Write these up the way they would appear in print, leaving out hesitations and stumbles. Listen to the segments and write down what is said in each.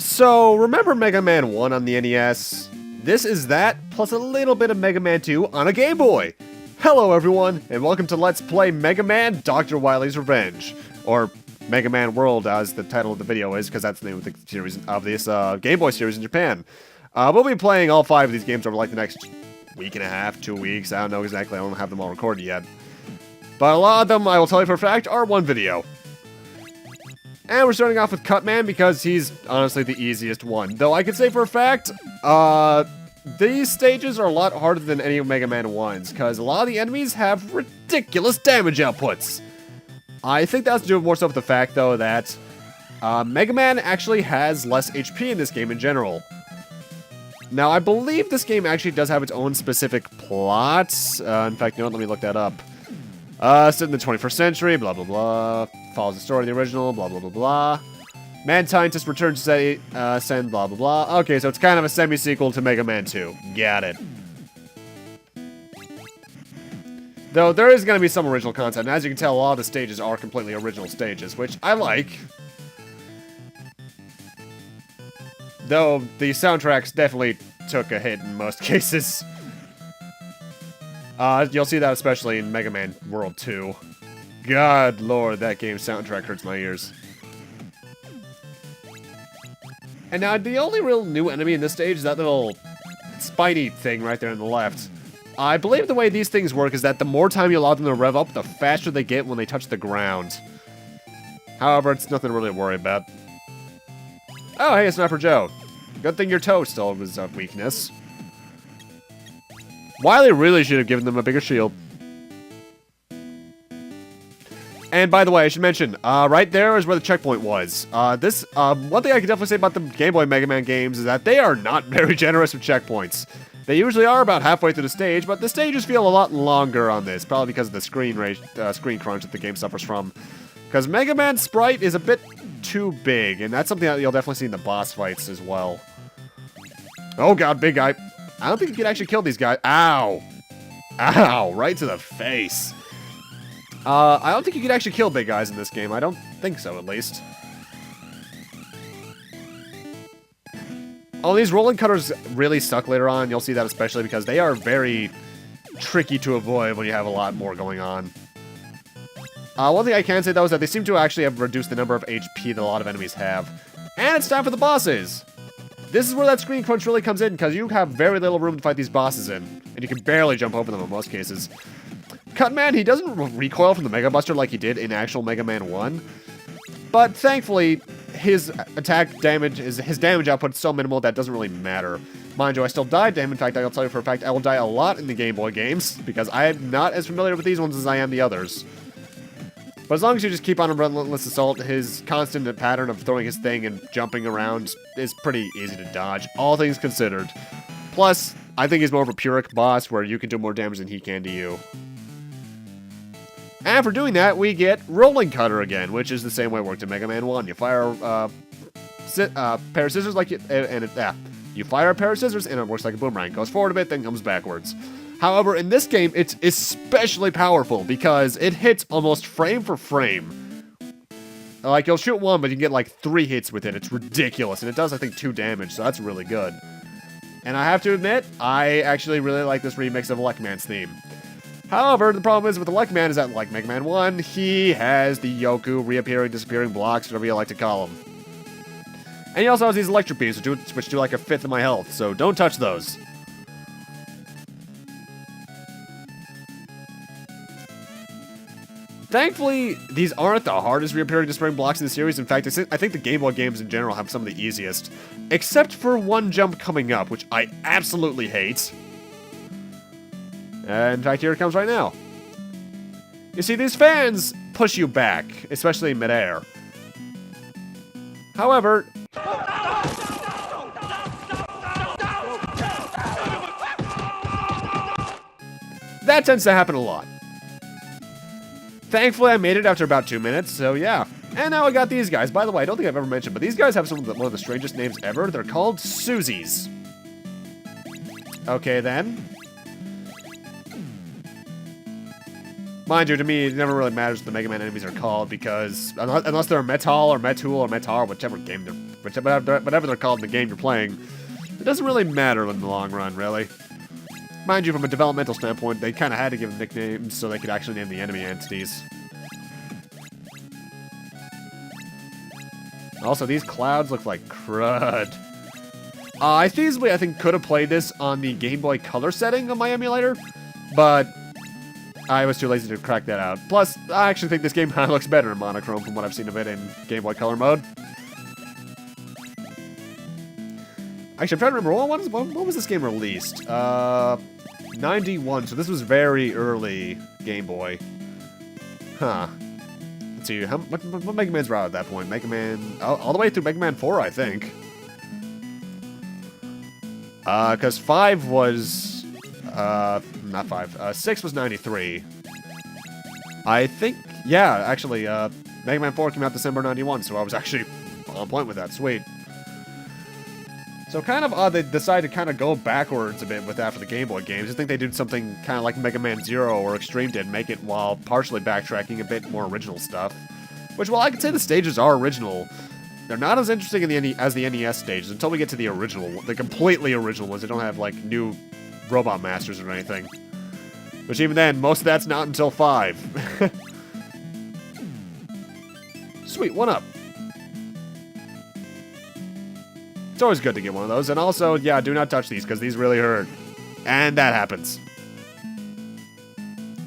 So, remember Mega Man 1 on the NES? This is that, plus a little bit of Mega Man 2 on a Game Boy! Hello everyone, and welcome to Let's Play Mega Man Dr. Wily's Revenge. Or Megaman World, as the title of the video is, because that's the name of the series of this Game Boy series in Japan. We'll be playing all 5 of these games over like the next week and a half, 2 weeks, I don't know exactly, I don't have them all recorded yet. But a lot of them, I will tell you for a fact, are one video. And we're starting off with Cutman because he's honestly the easiest one. Though I can say for a fact, these stages are a lot harder than any of Mega Man 1's, because a lot of the enemies have ridiculous damage outputs. I think that has to do more so with the fact, though, that Mega Man actually has less HP in this game in general. Now, I believe this game actually does have its own specific plots. In fact, you know what? Let me look that up. Set in the 21st century, blah, blah, blah. Follows the story of the original, blah, blah, blah, blah. Mad scientist returns to send, blah, blah, blah. Okay, so it's kind of a semi-sequel to Mega Man 2. Got it. Though, there is going to be some original content, and as you can tell, a lot of the stages are completely original stages, which I like. Though, the soundtracks definitely took a hit in most cases. You'll see that especially in Mega Man World 2. God lord, that game's soundtrack hurts my ears. And now, the only real new enemy in this stage is that little Spidey thing right there on the left. I believe the way these things work is that the more time you allow them to rev up, the faster they get when they touch the ground. However, it's nothing to really worry about. Oh, hey, Sniper Joe. Good thing your toe still was a weakness. Wily really should have given them a bigger shield. And by the way, I should mention, right there is where the checkpoint was. One thing I can definitely say about the Game Boy Mega Man games is that they are not very generous with checkpoints. They usually are about halfway through the stage, but the stages feel a lot longer on this, probably because of the screen crunch that the game suffers from. Because Mega Man's sprite is a bit too big, and that's something that you'll definitely see in the boss fights as well. Oh god, big guy. I don't think you can actually kill these guys. Ow! Ow! Right to the face. I don't think you can actually kill big guys in this game. I don't think so, at least. Oh, these rolling cutters really suck later on. You'll see that especially because they are very tricky to avoid when you have a lot more going on. One thing I can say, though, is that they seem to actually have reduced the number of HP that a lot of enemies have. And it's time for the bosses! This is where that screen crunch really comes in, because you have very little room to fight these bosses in. And you can barely jump over them in most cases. Cutman, he doesn't recoil from the Mega Buster like he did in actual Mega Man 1. But thankfully, his attack damage, his damage output is so minimal that it doesn't really matter. Mind you, I still died to him. In fact, I'll tell you for a fact, I will die a lot in the Game Boy games, because I am not as familiar with these ones as I am the others. But as long as you just keep on a relentless assault, his constant pattern of throwing his thing and jumping around is pretty easy to dodge, all things considered. Plus, I think he's more of a Pyrrhic boss, where you can do more damage than he can to you. And for doing that, we get Rolling Cutter again, which is the same way it worked in Mega Man 1. You fire a pair of scissors you fire a pair of scissors and it works like a boomerang. Goes forward a bit, then comes backwards. However, in this game, it's especially powerful because it hits almost frame for frame. Like, you'll shoot one, but you can get like 3 hits with it. It's ridiculous, and it does, I think, 2 damage, so that's really good. And I have to admit, I actually really like this remix of Lekman's theme. However, the problem is with the Lekman is that, like Mega Man 1, he has the Yoku reappearing, disappearing blocks, whatever you like to call them. And he also has these electric beams, which do like 1/5 of my health, so don't touch those. Thankfully, these aren't the hardest reappearing, disappearing blocks in the series. In fact, I think the Game Boy games in general have some of the easiest. Except for one jump coming up, which I absolutely hate. In fact, here it comes right now. You see, these fans push you back, especially in midair. However, that tends to happen a lot. Thankfully, I made it after about 2 minutes, so yeah. And now I got these guys. By the way, I don't think I've ever mentioned, but these guys have one of the strangest names ever. They're called Susies. Okay, then. Mind you, to me, it never really matters what the Mega Man enemies are called, because unless they're Metal or Metul or Metar, whichever game they're whatever they're called in the game you're playing, it doesn't really matter in the long run, really. Mind you, from a developmental standpoint, they kind of had to give them nicknames so they could actually name the enemy entities. Also, these clouds look like crud. I feasibly, I think, could have played this on the Game Boy Color setting of my emulator, but I was too lazy to crack that out. Plus, I actually think this game kind of looks better in monochrome from what I've seen of it in Game Boy Color mode. Actually, I'm trying to remember, when was this game released? 91, so this was very early Game Boy. Huh. Let's see, what Mega Man's out at that point? Mega Man, all the way through Mega Man 4, I think. Because 5 was, not 5, 6 was 93. I think, yeah, actually, Mega Man 4 came out December 91, so I was actually on point with that, sweet. So kind of odd they decided to kind of go backwards a bit with that for the Game Boy games. I think they did something kind of like Mega Man 0 or Extreme did, make it while partially backtracking a bit more original stuff. Which, while I could say the stages are original, they're not as interesting as the NES stages until we get to the original, the completely original ones. They don't have, like, new Robot Masters or anything. Which even then, most of that's not until 5. Sweet, 1-up. It's always good to get one of those. And also, yeah, do not touch these, because these really hurt. And that happens.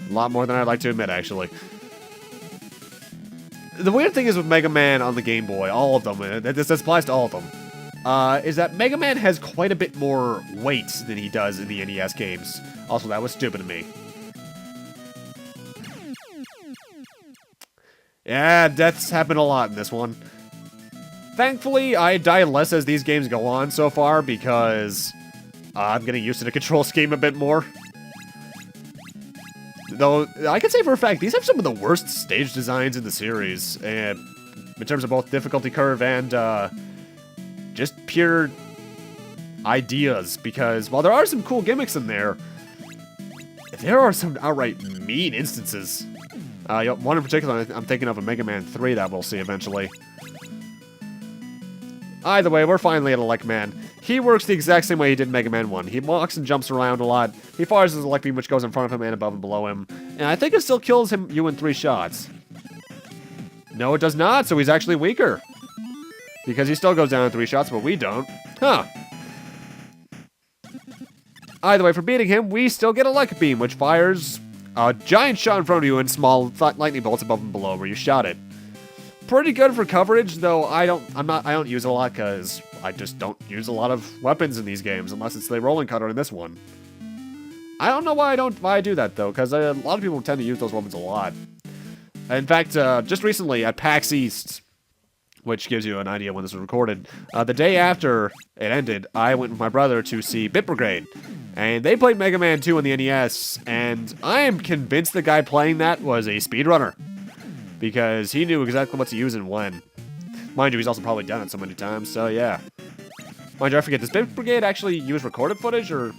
A lot more than I'd like to admit, actually. The weird thing is with Mega Man on the Game Boy, all of them, this applies to all of them, is that Mega Man has quite a bit more weight than he does in the NES games. Also, that was stupid of me. Yeah, deaths happen a lot in this one. Thankfully, I die less as these games go on so far because I'm getting used to the control scheme a bit more. Though, I can say for a fact, these have some of the worst stage designs in the series, in terms of both difficulty curve and just pure ideas, because while there are some cool gimmicks in there are some outright mean instances. One in particular I'm thinking of in Mega Man 3 that we'll see eventually. Either way, we're finally at Elect Man. He works the exact same way he did in Mega Man 1. He walks and jumps around a lot. He fires his Elect Beam, which goes in front of him and above and below him. And I think it still kills you in 3 shots. No, it does not, so he's actually weaker. Because he still goes down in 3 shots, but we don't. Huh. Either way, for beating him, we still get Elect Beam, which fires a giant shot in front of you and small lightning bolts above and below where you shot it. Pretty good for coverage, though I don't use it a lot because I just don't use a lot of weapons in these games unless it's the rolling cutter in this one. I don't know why I do that though, because a lot of people tend to use those weapons a lot. In fact, just recently at PAX East, which gives you an idea when this was recorded, the day after it ended, I went with my brother to see Bit Brigade, and they played Mega Man 2 on the NES, and I am convinced the guy playing that was a speedrunner. Because he knew exactly what to use and when. Mind you, he's also probably done it so many times, so yeah. Mind you, I forget, does Bit Brigade actually use recorded footage, or...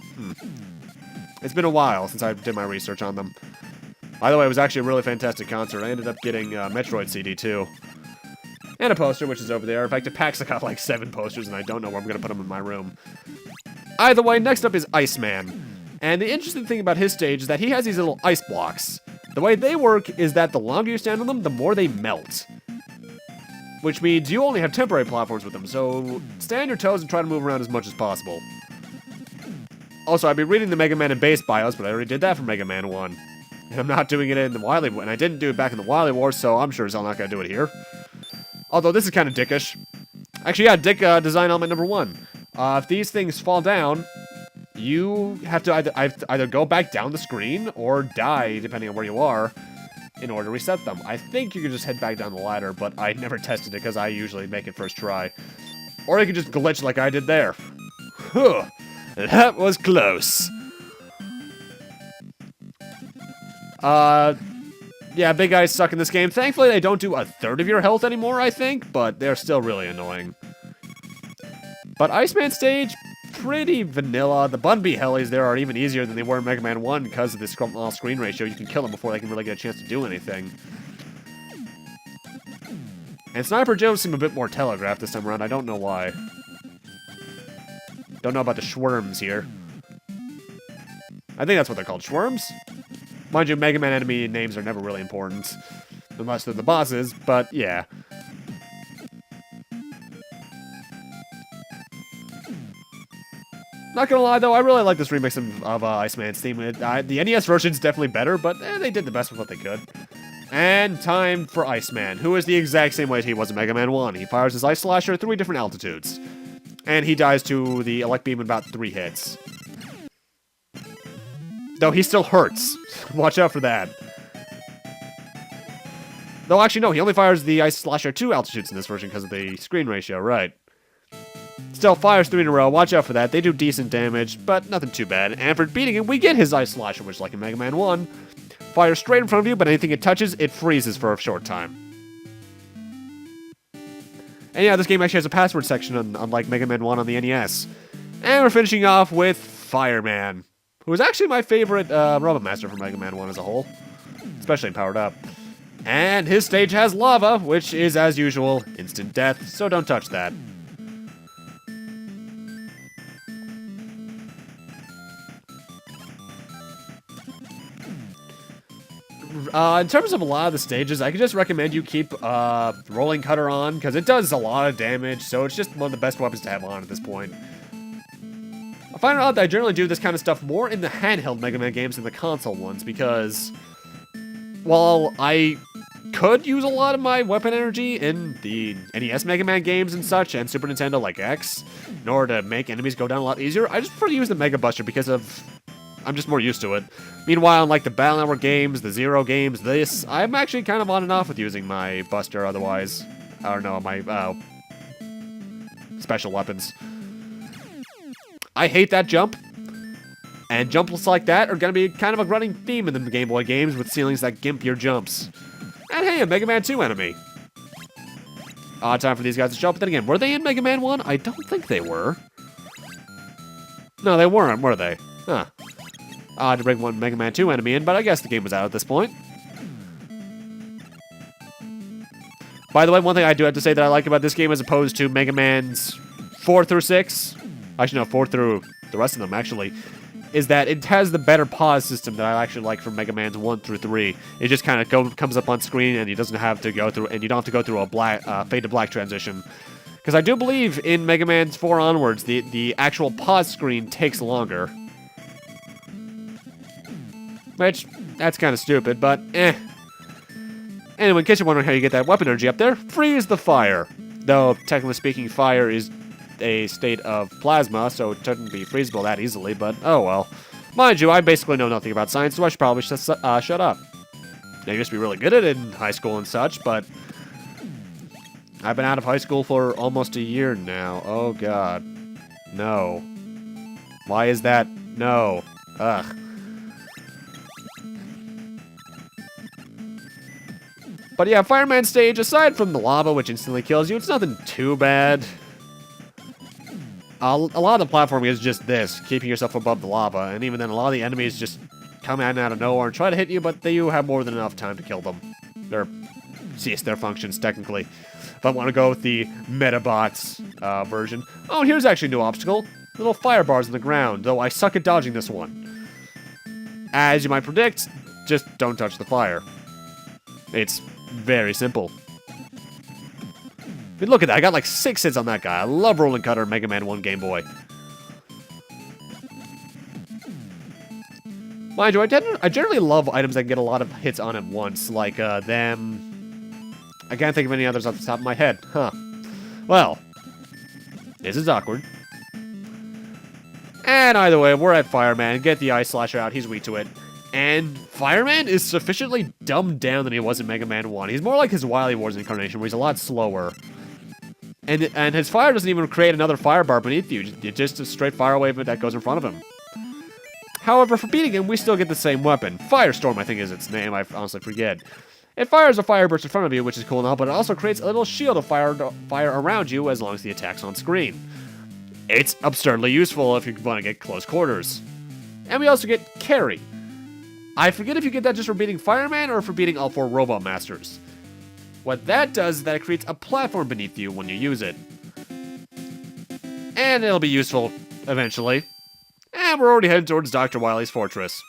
It's been a while since I did my research on them. By the way, it was actually a really fantastic concert. I ended up getting a Metroid CD, too. And a poster, which is over there. In fact, at PAX, I got like 7 posters, and I don't know where I'm going to put them in my room. Either way, next up is Iceman. And the interesting thing about his stage is that he has these little ice blocks. The way they work is that the longer you stand on them, the more they melt. Which means you only have temporary platforms with them, so stay on your toes and try to move around as much as possible. Also, I'd be reading the Mega Man and Base BIOS, but I already did that for Mega Man 1. And I'm not doing it in the Wily War, and I didn't do it back in the Wily War, so I'm sure as hell not going to do it here. Although this is kind of dickish. Actually, yeah, dick design element number 1. If these things fall down, you have to either go back down the screen or die, depending on where you are, in order to reset them. I think you can just head back down the ladder, but I never tested it because I usually make it first try. Or you can just glitch like I did there. Whew, that was close. Yeah, big guys suck in this game. Thankfully, they don't do a third of your health anymore, I think, but they're still really annoying. But Iceman stage, pretty vanilla. The Bunby Hellies there are even easier than they were in Mega Man 1 because of this small screen ratio. You can kill them before they can really get a chance to do anything. And Sniper Joe seemed a bit more telegraphed this time around. I don't know why. Don't know about the Schworms here. I think that's what they're called, Schworms? Mind you, Mega Man enemy names are never really important. Unless they're the bosses, but yeah. Not gonna lie though, I really like this remix of Iceman's theme. The NES version's definitely better, but they did the best with what they could. And time for Iceman, who is the exact same way he was in Mega Man 1. He fires his Ice Slasher at 3 different altitudes. And he dies to the Elect Beam in about 3 hits. Though he still hurts. Watch out for that. Though actually no, he only fires the Ice Slasher 2 altitudes in this version because of the screen ratio, right. Still fires 3 in a row, watch out for that. They do decent damage, but nothing too bad. And for beating him, we get his Ice Slasher, which like in Mega Man 1, fires straight in front of you, but anything it touches, it freezes for a short time. And yeah, this game actually has a password section, unlike Mega Man 1 on the NES. And we're finishing off with Fireman, who is actually my favorite Robot Master from Mega Man 1 as a whole, especially powered up. And his stage has lava, which is, as usual, instant death, so don't touch that. In terms of a lot of the stages, I could just recommend you keep Rolling Cutter on, because it does a lot of damage, so it's just one of the best weapons to have on at this point. I find out that I generally do this kind of stuff more in the handheld Mega Man games than the console ones, because while I could use a lot of my weapon energy in the NES Mega Man games and such, and Super Nintendo like X, in order to make enemies go down a lot easier, I just prefer to use the Mega Buster because I'm just more used to it. Meanwhile, unlike the Battle Network games, the Zero games, I'm actually kind of on and off with using my Buster otherwise. I don't know, my special weapons. I hate that jump. And jumps like that are going to be kind of a running theme in the Game Boy games with ceilings that gimp your jumps. And hey, a Mega Man 2 enemy. Odd time for these guys to show up, but then again, were they in Mega Man 1? I don't think they were. No, they weren't, were they? Huh. Odd to bring one Mega Man 2 enemy in, but I guess the game was out at this point. By the way, one thing I do have to say that I like about this game as opposed to Mega Man's 4 through 6, actually no, 4 through the rest of them actually, is that it has the better pause system that I actually like from Mega Man's 1 through 3. It just kind of comes up on screen and you don't have to go through a fade to black transition. Because I do believe in Mega Man's 4 onwards, the actual pause screen takes longer. Which, that's kind of stupid, but eh. Anyway, in case you're wondering how you get that weapon energy up there, freeze the fire. Though, technically speaking, fire is a state of plasma, so it shouldn't be freezable that easily, but oh well. Mind you, I basically know nothing about science, so I should probably shut up. I used to be really good at it in high school and such, but I've been out of high school for almost a year now. Oh god. No. Why is that? No. Ugh. But yeah, Fireman stage, aside from the lava, which instantly kills you, it's nothing too bad. A lot of the platforming is just this, keeping yourself above the lava, and even then a lot of the enemies just come out of nowhere and try to hit you, but you have more than enough time to kill them. Or cease their functions, technically. If I want to go with the Metabots version. Oh, and here's actually a new obstacle. Little fire bars on the ground, though I suck at dodging this one. As you might predict, just don't touch the fire. It's very simple. I mean, look at that. I got like 6 hits on that guy. I love Rolling Cutter in Mega Man 1 Game Boy. Mind you, I generally love items that can get a lot of hits on at once, like them. I can't think of any others off the top of my head. Huh. Well, this is awkward. And either way, we're at Fireman. Get the Ice Slasher out. He's weak to it. And Fireman is sufficiently dumbed down than he was in Mega Man 1. He's more like his Wily Wars incarnation, where he's a lot slower. And his fire doesn't even create another fire bar beneath you. It's just a straight fire wave that goes in front of him. However, for beating him, we still get the same weapon. Firestorm, I think is its name. I honestly forget. It fires a fire burst in front of you, which is cool now, but it also creates a little shield of fire around you as long as the attack's on screen. It's absurdly useful if you want to get close quarters. And we also get Carry. I forget if you get that just for beating Fireman or for beating all 4 Robot Masters. What that does is that it creates a platform beneath you when you use it. And it'll be useful eventually. And we're already heading towards Dr. Wily's Fortress.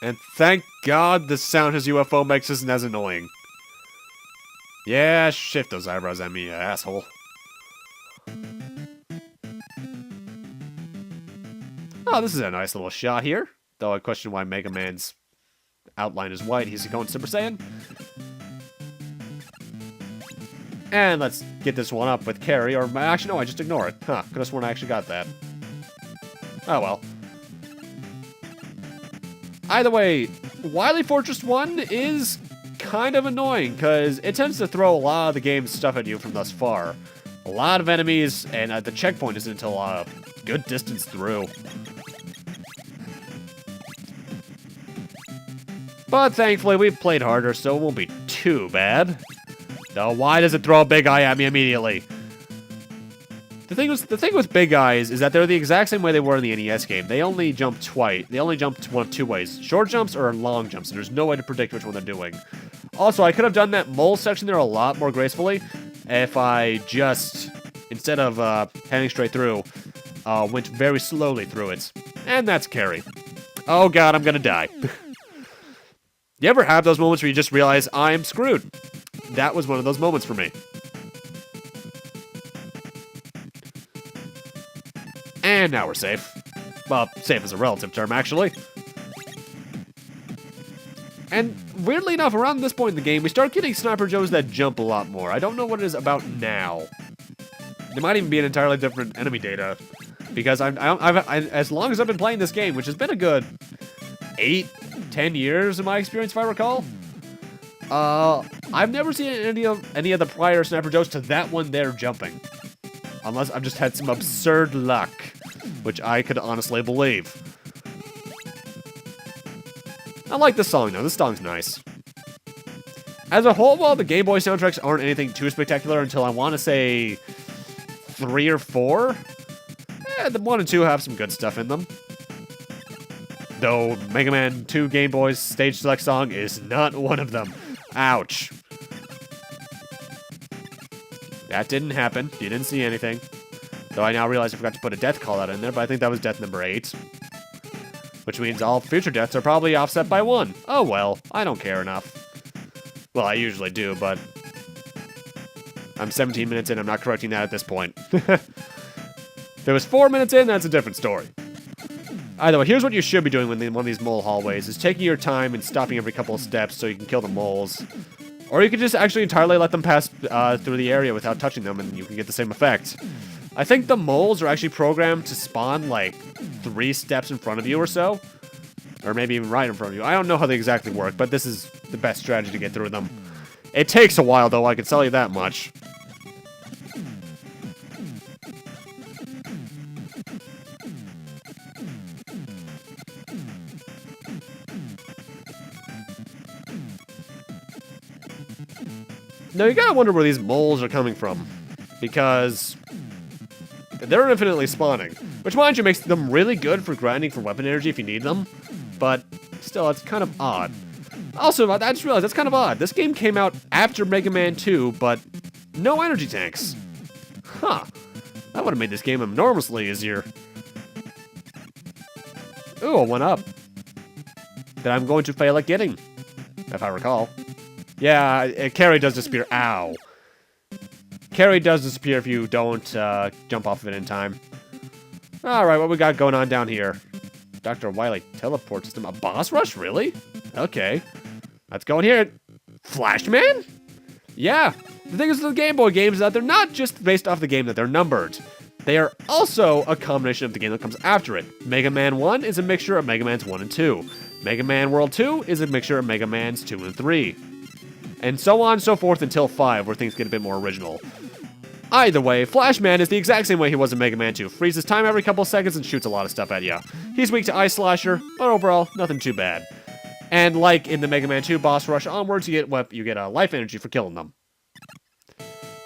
And thank God the sound his UFO makes isn't as annoying. Yeah, shift those eyebrows at me, you asshole. Oh, this is a nice little shot here. Though I question why Mega Man's outline is white. He's going Super Saiyan. And let's get this one up with Carrie. Or, actually, no, I just ignore it. Huh, could have sworn I actually got that. Oh, well. Either way, Wily Fortress 1 is kind of annoying, because it tends to throw a lot of the game's stuff at you from thus far. A lot of enemies, and the checkpoint isn't until a good distance through. But thankfully, we've played harder, so it won't be too bad. Though, why does it throw a big eye at me immediately? The thing with big eyes is that they're the exact same way they were in the NES game. They only jump twice. They only jump one of two ways. Short jumps or long jumps, and there's no way to predict which one they're doing. Also, I could have done that mole section there a lot more gracefully if I just, instead of heading straight through, went very slowly through it. And that's Carrie. Oh god, I'm gonna die. You ever have those moments where you just realize, I'm screwed? That was one of those moments for me. And now we're safe. Well, safe is a relative term, actually. And weirdly enough, around this point in the game, we start getting Sniper Joes that jump a lot more. I don't know what it is about now. There might even be an entirely different enemy data. Because as long as I've been playing this game, which has been a good 8-10 years in my experience, if I recall, I've never seen any of the prior Sniper Joes to that one there jumping. Unless I've just had some absurd luck, which I could honestly believe. I like this song, though. This song's nice. As a whole, well, the Game Boy soundtracks aren't anything too spectacular until I want to say 3 or 4. The 1 and 2 have some good stuff in them. Though Mega Man 2 Game Boy's stage select song is not one of them. Ouch. That didn't happen. You didn't see anything. Though I now realize I forgot to put a death call out in there, but I think that was death number 8. Which means all future deaths are probably offset by 1. Oh well, I don't care enough. Well, I usually do, but I'm 17 minutes in, I'm not correcting that at this point. If it was 4 minutes in, that's a different story. Either way, here's what you should be doing when in one of these mole hallways, is taking your time and stopping every couple of steps so you can kill the moles. Or you could just actually entirely let them pass through the area without touching them, and you can get the same effect. I think the moles are actually programmed to spawn, like, 3 steps in front of you or so. Or maybe even right in front of you. I don't know how they exactly work, but this is the best strategy to get through them. It takes a while, though, I can tell you that much. Now, you gotta wonder where these moles are coming from, because they're infinitely spawning, which, mind you, makes them really good for grinding for weapon energy if you need them, but still, it's kind of odd. Also, I just realized that's kind of odd. This game came out after Mega Man 2, but no energy tanks. Huh. That would have made this game enormously easier. Ooh, a 1-up. That I'm going to fail at getting, if I recall. Yeah, Carrie does disappear. Ow. Carrie does disappear if you don't jump off of it in time. Alright, what we got going on down here? Dr. Wily teleport system. A boss rush? Really? Okay. Let's go in here. Flashman? Yeah. The thing is with the Game Boy games is that they're not just based off the game that they're numbered. They are also a combination of the game that comes after it. Mega Man 1 is a mixture of Mega Man's 1 and 2. Mega Man World 2 is a mixture of Mega Man's 2 and 3. And so on and so forth until 5, where things get a bit more original. Either way, Flashman is the exact same way he was in Mega Man 2. Freezes time every couple of seconds and shoots a lot of stuff at you. He's weak to Ice Slasher, but overall, nothing too bad. And like in the Mega Man 2 boss rush onwards, you get a life energy for killing them.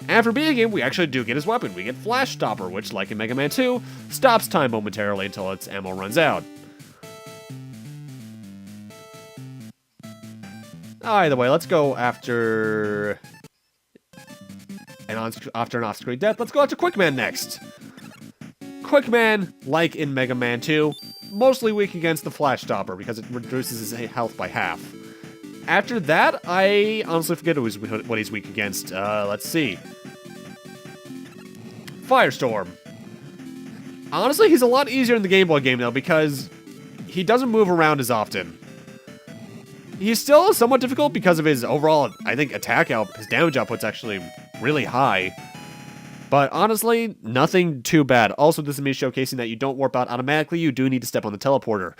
And for beating him, we actually do get his weapon. We get Flash Stopper, which, like in Mega Man 2, stops time momentarily until its ammo runs out. Either way, let's go after after an off-screen death. Let's go after Quickman next. Quickman, like in Mega Man 2, mostly weak against the Flash Stopper because it reduces his health by half. After that, I honestly forget what he's weak against. Let's see. Firestorm. Honestly, he's a lot easier in the Game Boy game, though, because he doesn't move around as often. He's still somewhat difficult because of his overall, I think, his damage output's actually really high. But honestly, nothing too bad. Also, this is me showcasing that you don't warp out automatically, you do need to step on the teleporter,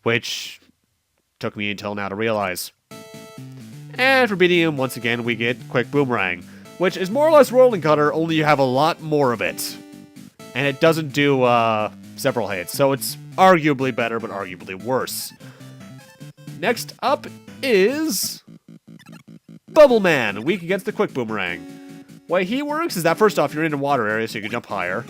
which took me until now to realize. And for beating him, once again, we get Quick Boomerang, which is more or less Rolling Cutter, only you have a lot more of it. And it doesn't do several hits, so it's arguably better, but arguably worse. Next up is Bubble Man, weak against the Quick Boomerang. The way he works is that first off, you're in a water area, so you can jump higher.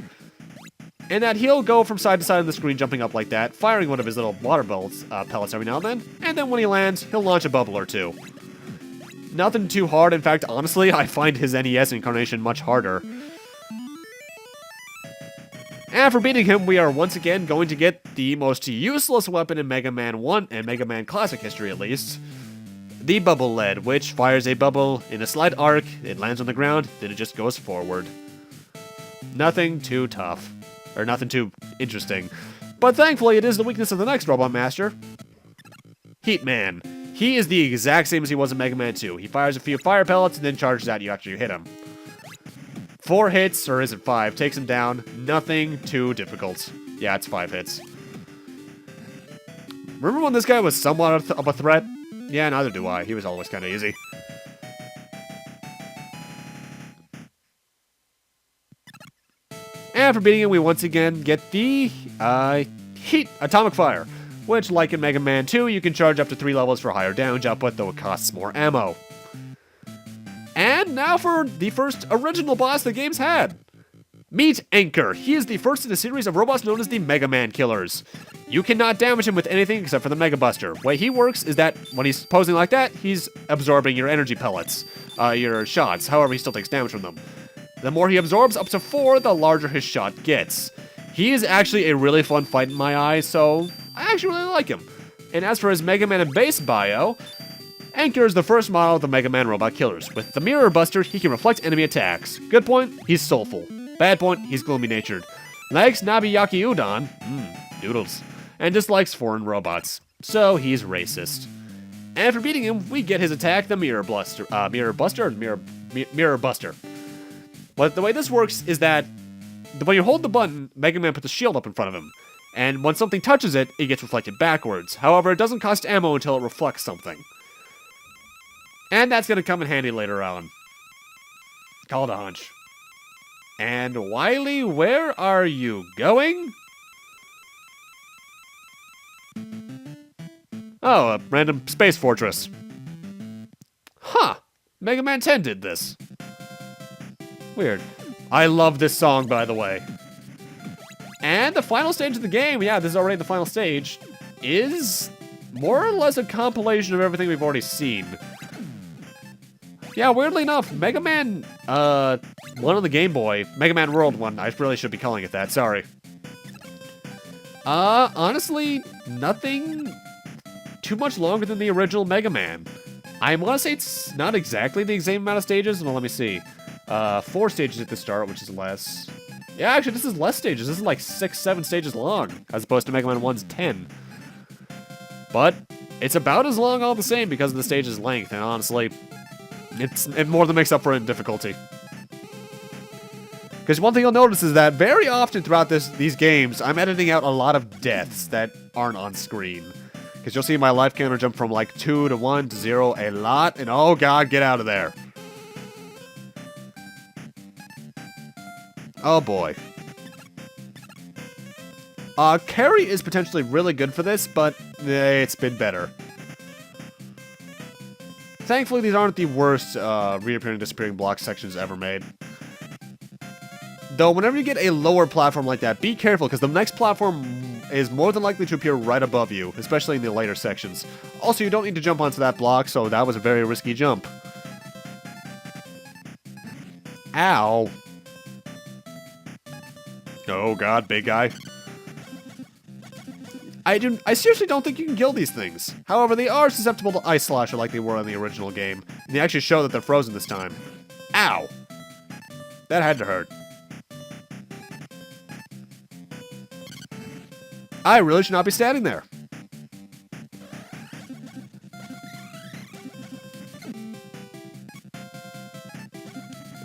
And that he'll go from side to side on the screen, jumping up like that, firing one of his little water pellets every now and then. And then when he lands, he'll launch a bubble or two. Nothing too hard. In fact, honestly, I find his NES incarnation much harder. And for beating him, we are once again going to get the most useless weapon in Mega Man 1 and Mega Man Classic history at least. The Bubble Lead, which fires a bubble in a slight arc, it lands on the ground, then it just goes forward. Nothing too tough. Or nothing too interesting. But thankfully, it is the weakness of the next Robot Master, Heat Man. He is the exact same as he was in Mega Man 2. He fires a few fire pellets and then charges at you after you hit him. 4 hits, or is it 5, takes him down. Nothing too difficult. Yeah, it's 5 hits. Remember when this guy was somewhat of a threat? Yeah, neither do I. He was always kind of easy. And for beating him, we once again get the Heat Atomic Fire, which, like in Mega Man 2, you can charge up to 3 levels for higher damage output, though it costs more ammo. And now for the first original boss the game's had. Meet Anchor. He is the first in a series of robots known as the Mega Man Killers. You cannot damage him with anything except for the Mega Buster. The way he works is that when he's posing like that, he's absorbing your energy pellets, your shots. However, he still takes damage from them. The more he absorbs, up to 4, the larger his shot gets. He is actually a really fun fight in my eyes, so I actually really like him. And as for his Mega Man and base bio, Anchor is the first model of the Mega Man Robot Killers. With the Mirror Buster, he can reflect enemy attacks. Good point, he's soulful. Bad point, he's gloomy-natured. Likes Nabiyaki Udon, noodles, and dislikes foreign robots. So he's racist. And for beating him, we get his attack, the Mirror Buster. Mirror Buster. But the way this works is that when you hold the button, Mega Man puts a shield up in front of him. And when something touches it, it gets reflected backwards. However, it doesn't cost ammo until it reflects something. And that's going to come in handy later on. Call it a hunch. And Wily, where are you going? Oh, a random space fortress. Huh. Mega Man 10 did this. Weird. I love this song, by the way. And the final stage of the game, yeah, this is already the final stage, is more or less a compilation of everything we've already seen. Yeah, weirdly enough, Mega Man, one on the Game Boy, Mega Man World one, I really should be calling it that, sorry. Honestly, nothing too much longer than the original Mega Man. I want to say it's not exactly the same amount of stages, well, let me see. 4 stages at the start, which is less. Yeah, actually, this is less stages. This is like 6, 7 stages long, as opposed to Mega Man 1's 10. But it's about as long all the same because of the stage's length, and honestly, it more than makes up for it in difficulty. Because one thing you'll notice is that very often throughout these games, I'm editing out a lot of deaths that aren't on screen. Because you'll see my life counter jump from like 2 to 1 to 0 a lot, and oh god, get out of there. Oh boy. Carry is potentially really good for this, but it's been better. Thankfully, these aren't the worst reappearing and disappearing block sections ever made. Though, whenever you get a lower platform like that, be careful, because the next platform is more than likely to appear right above you, especially in the later sections. Also, you don't need to jump onto that block, so that was a very risky jump. Ow. Oh god, big guy. I seriously don't think you can kill these things. However, they are susceptible to Ice Slasher like they were in the original game. And they actually show that they're frozen this time. Ow! That had to hurt. I really should not be standing there.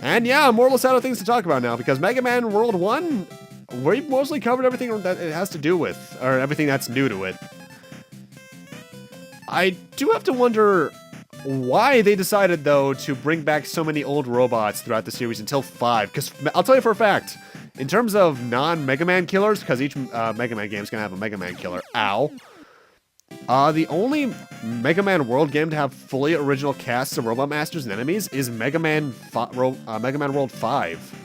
And yeah, I'm more or less out of things to talk about now, because Mega Man World 1... we've mostly covered everything that it has to do with, or everything that's new to it. I do have to wonder why they decided, though, to bring back so many old robots throughout the series until 5. Because I'll tell you for a fact, in terms of non-Mega Man killers, because each Mega Man game is going to have a Mega Man killer. Ow. The only Mega Man World game to have fully original casts of Robot Masters and enemies is Mega Man World 5.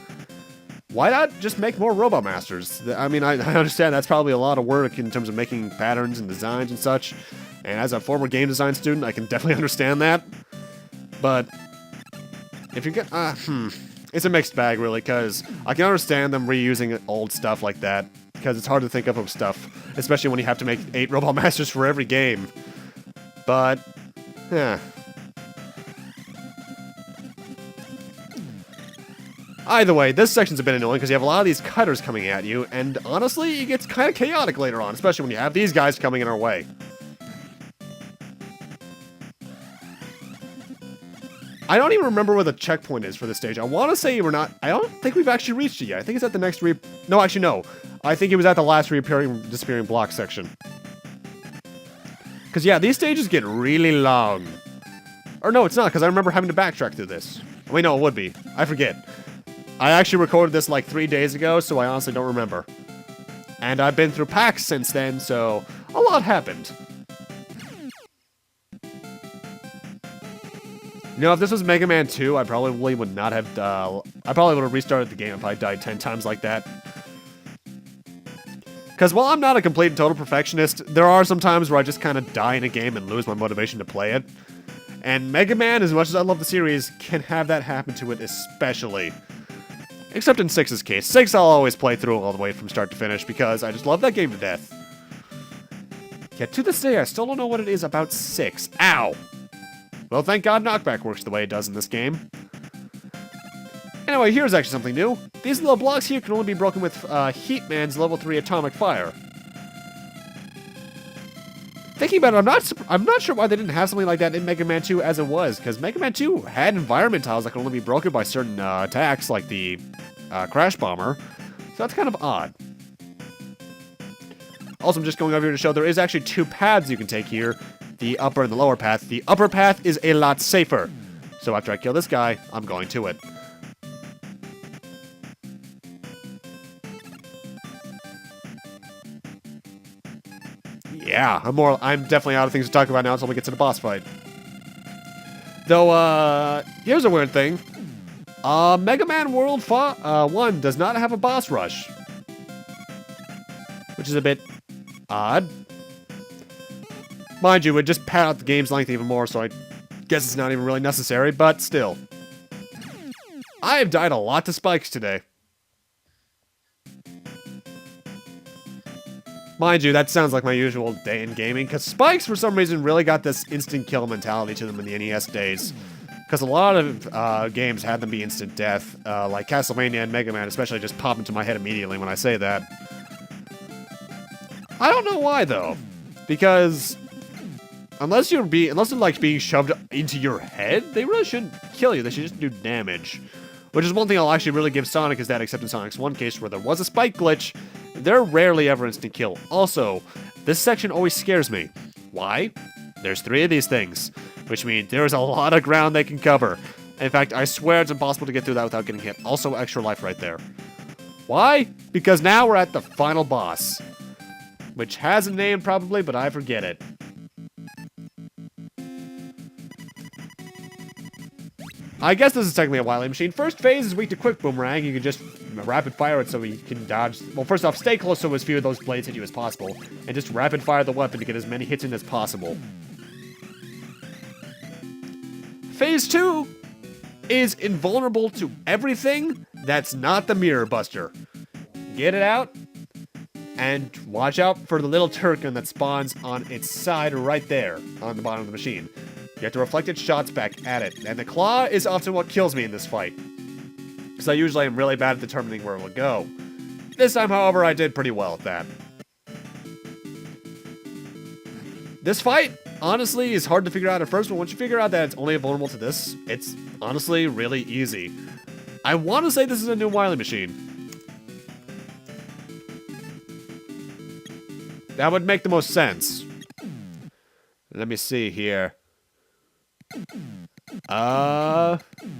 Why not just make more Robot Masters? I mean, I understand that's probably a lot of work in terms of making patterns and designs and such. And as a former game design student, I can definitely understand that. But if you get... it's a mixed bag, really, because I can understand them reusing old stuff like that, because it's hard to think of stuff, especially when you have to make 8 Robot Masters for every game. But, yeah. Either way, this section's a bit annoying because you have a lot of these cutters coming at you, and honestly, it gets kind of chaotic later on, especially when you have these guys coming in our way. I don't even remember where the checkpoint is for this stage. I want to say we're not... I don't think we've actually reached it yet. I think it's at the next No, actually, no. I think it was at the last disappearing block section. Because, yeah, these stages get really long. Or no, it's not, because I remember having to backtrack through this. Wait, no, it would be. I forget. I actually recorded this like 3 days ago, so I honestly don't remember. And I've been through packs since then, so a lot happened. You know, if this was Mega Man 2, I probably would not have, I probably would have restarted the game if I died 10 times like that. Because while I'm not a complete and total perfectionist, there are some times where I just kind of die in a game and lose my motivation to play it. And Mega Man, as much as I love the series, can have that happen to it especially. Except in 6's case. 6 I'll always play through all the way from start to finish because I just love that game to death. Yet to this day, I still don't know what it is about 6. Ow! Well, thank God knockback works the way it does in this game. Anyway, here's actually something new. These little blocks here can only be broken with Heatman's level 3 atomic fire. Thinking about it, I'm not sure why they didn't have something like that in Mega Man 2 as it was, because Mega Man 2 had environment tiles that could only be broken by certain attacks, like the Crash Bomber. So that's kind of odd. Also, I'm just going over here to show there is actually 2 paths you can take here. The upper and the lower path. The upper path is a lot safer. So after I kill this guy, I'm going to it. Yeah, I'm definitely out of things to talk about now until we get to the boss fight. Though, here's a weird thing. Mega Man World 1 does not have a boss rush. Which is a bit odd. Mind you, it just pad out the game's length even more, so I guess it's not even really necessary, but still. I have died a lot to spikes today. Mind you, that sounds like my usual day in gaming, because spikes, for some reason, really got this instant kill mentality to them in the NES days. Because a lot of games had them be instant death, like Castlevania and Mega Man especially just pop into my head immediately when I say that. I don't know why, though. Because unless they're like being shoved into your head, they really shouldn't kill you. They should just do damage. Which is one thing I'll actually really give Sonic is that, except in Sonic's 1 case where there was a spike glitch, they're rarely ever instant kill. Also, this section always scares me. Why? There's 3 of these things, which means there's a lot of ground they can cover. In fact, I swear it's impossible to get through that without getting hit. Also, extra life right there. Why? Because now we're at the final boss. Which has a name probably, but I forget it. I guess this is technically a Wily machine. First phase is weak to quick boomerang. You can just rapid fire it so he can dodge. Well, first off, stay close so as few of those blades hit you as possible, and just rapid fire the weapon to get as many hits in as possible. Phase 2 is invulnerable to everything that's not the Mirror Buster. Get it out, and watch out for the little turret gun that spawns on its side right there on the bottom of the machine. You have to reflect its shots back at it, and the claw is often what kills me in this fight, because I usually am really bad at determining where it will go. This time, however, I did pretty well at that. This fight, honestly, is hard to figure out at first, but once you figure out that it's only vulnerable to this, it's honestly really easy. I want to say this is a new Wily machine. That would make the most sense. Let me see here. Yeah,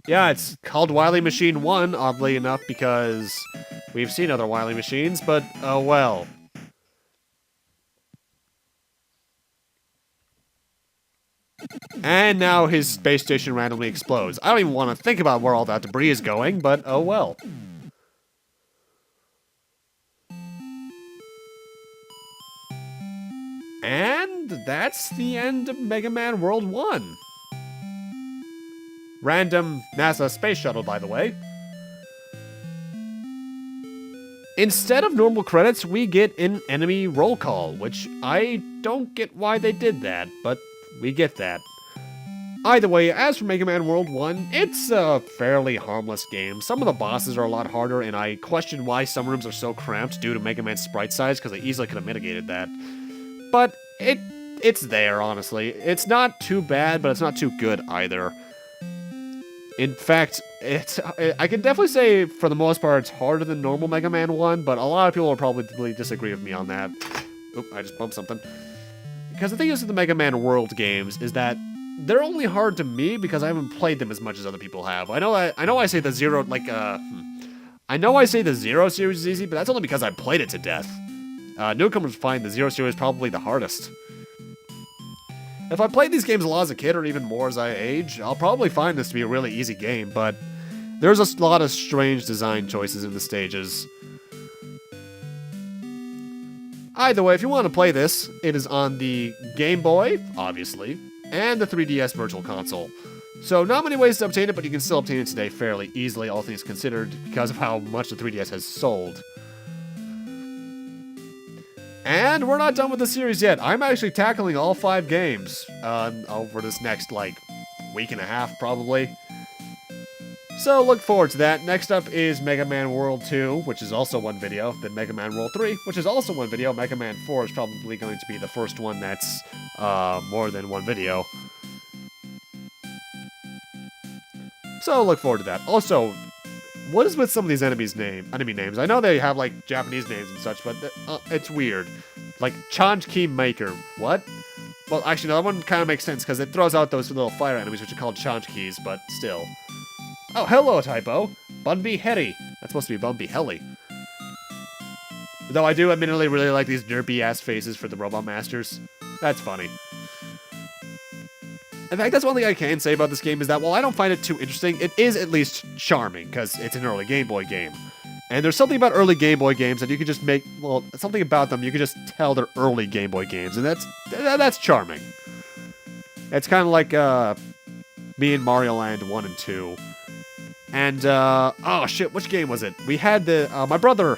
it's called Wily Machine 1, oddly enough, because we've seen other Wily machines, but oh well. And now his space station randomly explodes. I don't even want to think about where all that debris is going, but oh well. And that's the end of Megaman World 1. Random NASA space shuttle, by the way. Instead of normal credits, we get an enemy roll call, which I don't get why they did that, but we get that. Either way, as for Megaman World 1, it's a fairly harmless game. Some of the bosses are a lot harder, and I question why some rooms are so cramped due to Mega Man's sprite size, because they easily could have mitigated that. But it's there, honestly. It's not too bad, but it's not too good either. In fact, I can definitely say, for the most part, it's harder than normal Mega Man 1, but a lot of people will probably disagree with me on that. Oop, I just bumped something. Because the thing is with the Mega Man World games is that they're only hard to me because I haven't played them as much as other people have. I know I say the Zero, I know I say the Zero series is easy, but that's only because I played it to death. Newcomers find the Zero series probably the hardest. If I played these games a lot as a kid, or even more as I age, I'll probably find this to be a really easy game, but there's a lot of strange design choices in the stages. Either way, if you want to play this, it is on the Game Boy, obviously, and the 3DS Virtual Console. So not many ways to obtain it, but you can still obtain it today fairly easily, all things considered, because of how much the 3DS has sold. And we're not done with the series yet. I'm actually tackling all 5 games over this next, week and a half, probably. So look forward to that. Next up is Mega Man World 2, which is also one video. Then Mega Man World 3, which is also one video. Mega Man 4 is probably going to be the first one that's more than one video. So look forward to that. Also, what is with some of these enemy names? I know they have, Japanese names and such, but it's weird. Like, Chanchki Maker. What? Well, actually, no, that one kind of makes sense, because it throws out those little fire enemies, which are called Chanchkis, but still. Oh, hello, typo. Bunby Hetty. That's supposed to be Bunby Helly. Though I do admittedly really like these derpy-ass faces for the Robot Masters. That's funny. In fact, that's one thing I can say about this game is that while I don't find it too interesting, it is at least charming, because it's an early Game Boy game. And there's something about early Game Boy games that you can just make, well, something about them, you can just tell they're early Game Boy games, and that's charming. It's kind of like me and Mario Land 1 and 2. And, oh shit, which game was it? We had my brother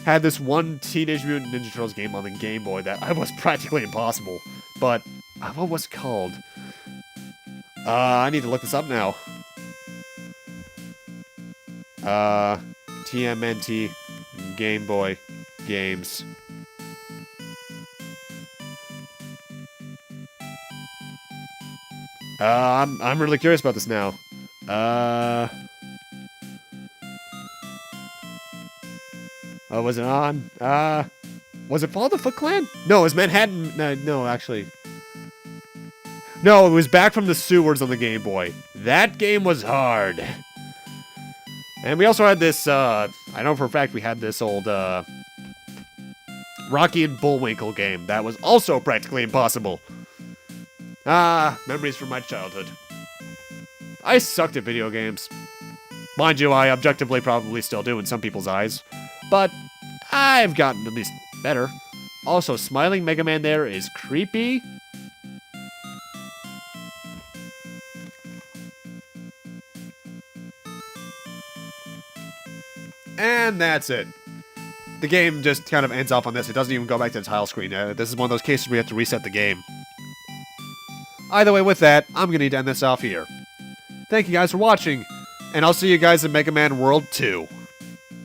had this one Teenage Mutant Ninja Turtles game on the Game Boy that was practically impossible. But, what was it called? I need to look this up now. TMNT Game Boy games. I'm really curious about this now. Oh, was it on? Was it Fall of the Foot Clan? No, it was Manhattan. No, actually. No, it was Back from the Sewers on the Game Boy. That game was hard. And we also had this, I know for a fact we had this old, Rocky and Bullwinkle game that was also practically impossible. Memories from my childhood. I sucked at video games. Mind you, I objectively probably still do in some people's eyes. But I've gotten at least better. Also, smiling Mega Man there is creepy. And that's it. The game just kind of ends off on this. It doesn't even go back to the title screen. This is one of those cases where you have to reset the game. Either way, with that, I'm going to need to end this off here. Thank you guys for watching, and I'll see you guys in Mega Man World 2.